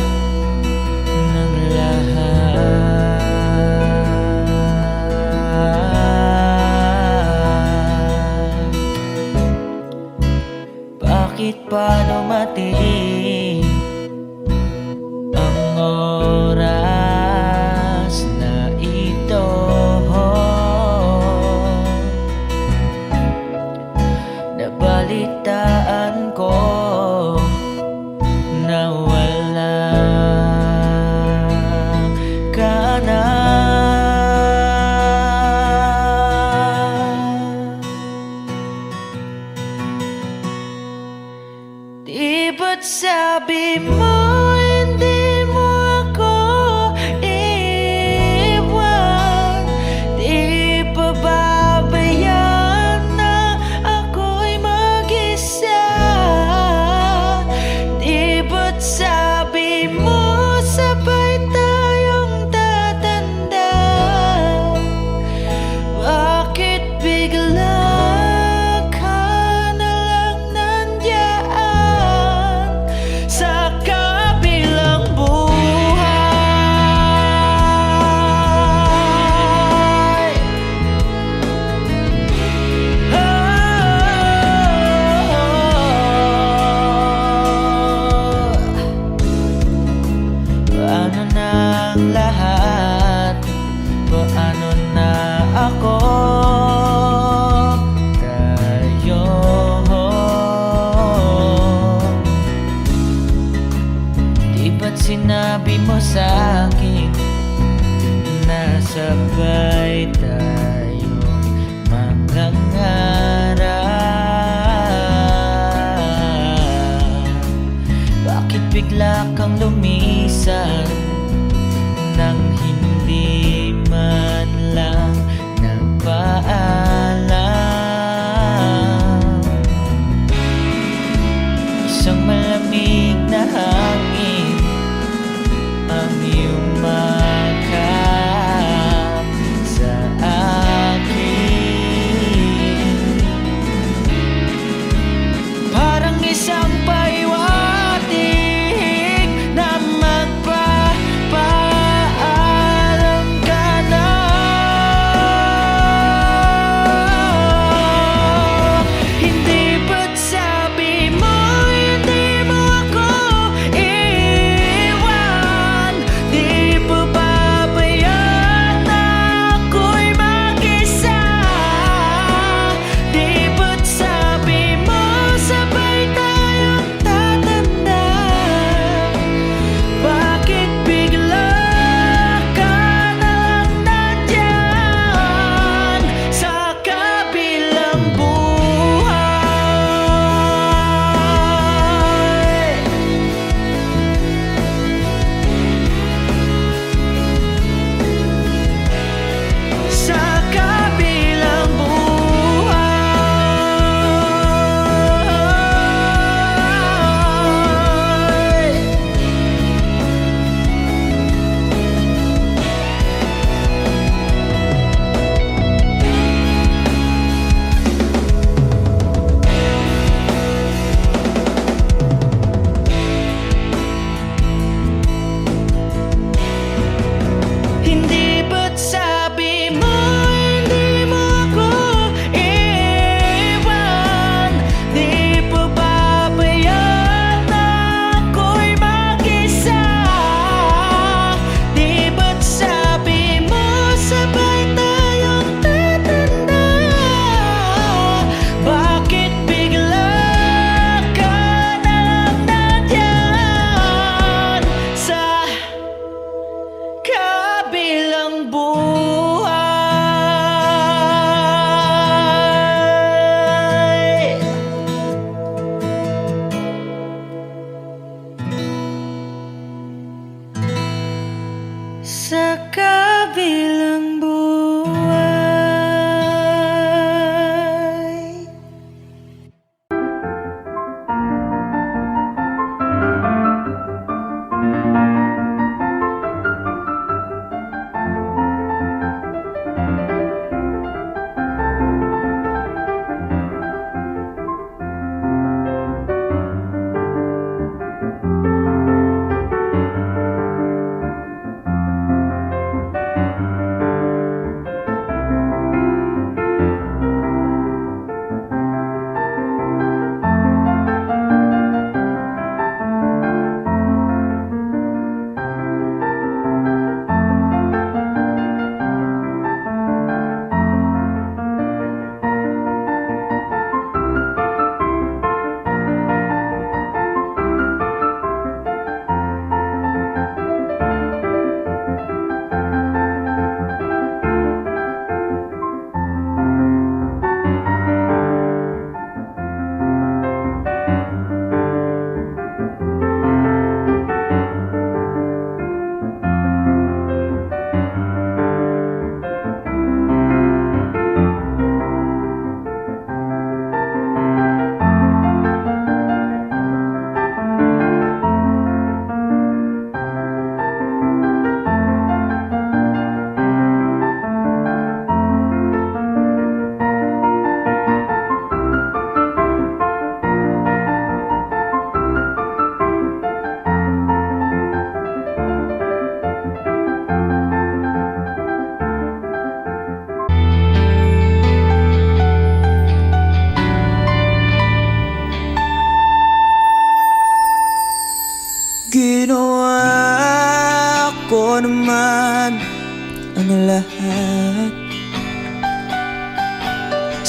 ng lahat. Bakit pa dumating ang oras na ito? Nabalitaan ko na wala ka na. Di ba't sabi mo hindi mo ako iwan? Di pa babayaan na ako'y mag-isa? Di ba't sabi mo sabay tayong tatanda? Bakit bigla ka na lang nandiyan sa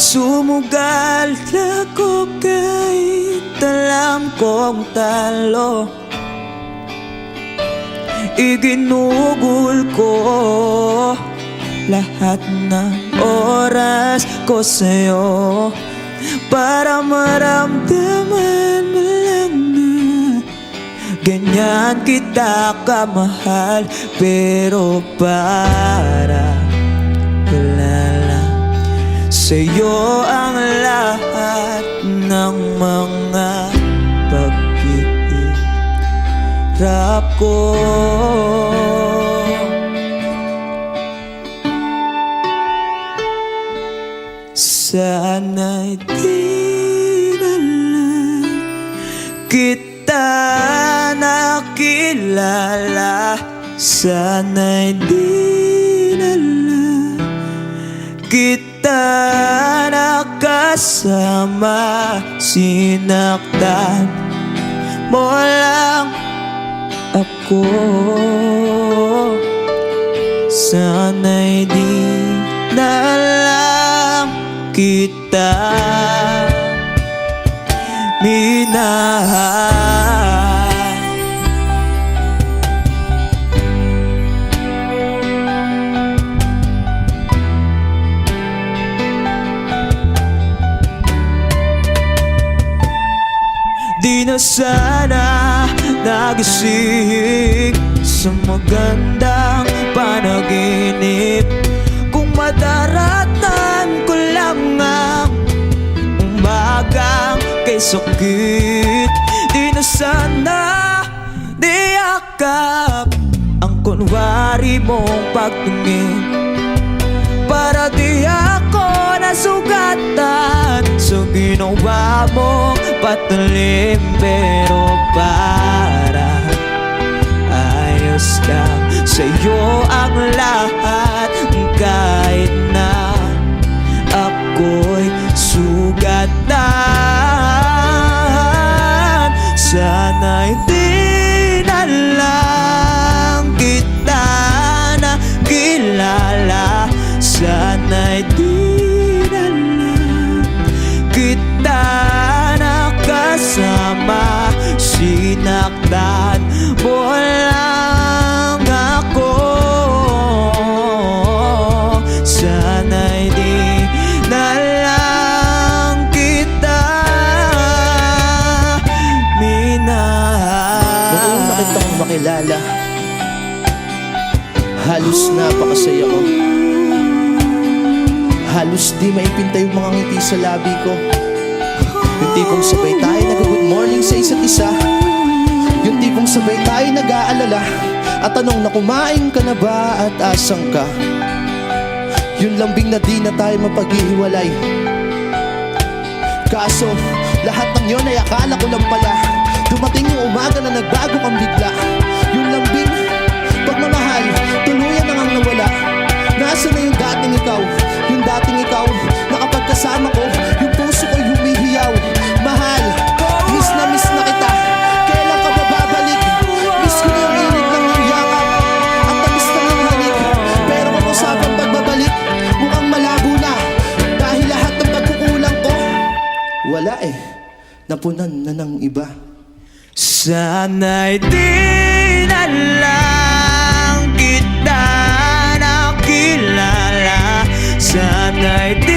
Sumugal ako kahit alam kong talo. Iginugol ko lahat ng oras ko sa'yo para maramdaman mo lang na ganyan kita kamahal. Pero para wala lang sa'yo ang lahat ng mga paghihirap ko. Sana'y di na lang kita nakilala. Sana'y di na lang kita nakasama. Sinaktan mo lang ako. Sana'y di na lang kita minahal. Di na sana nagising sa magandang panaginip kung madaratan ko lang ang umagang kay sakit. Di na sana niyakap ang kunwari mong pagtingin para di ako nasugatan sa ginawa mong patalim. Pero para ayos lang sa'yo ang lahat kahit na ako'y sugatan. Sana'y di na lang kita nakilala. Sana'y di na lang kita nakasama. Sinaktan mo lang ako. Sana'y di na lang kita minahal. Noong nakita kong makilala, halos napakasaya ko. Halos di maipinta yung mga ngiti sa labi ko. Yung tipong sabay tayo nag-good morning sa isa't isa. Yung tipong sabay tayo nag-aalala at tanong na kumain ka na ba at asang ka. Yung lambing na di na tayo mapaghihiwalay. Kaso lahat ng yun ay akala ko lang pala. Dumating yung umaga na nagbago kang bigla. Yung lambing, pagmamahal, tuluyan na ngang nawala. Nasa na yung dating ikaw? Yung dating ikaw na kapag kasama ko, yung puso ko'y humihiyaw. Mahal, miss na kita. Kailan ka ba babalik? Miss ko yung init ng iyong yakap at tamis na ng halik. Pero kung usapang pagbabalik, mukhang malabo na. Dahil lahat ng pagkukulang ko, wala eh, napunan na ng iba. Sana'y di na lang kita nakilala. Sana'y di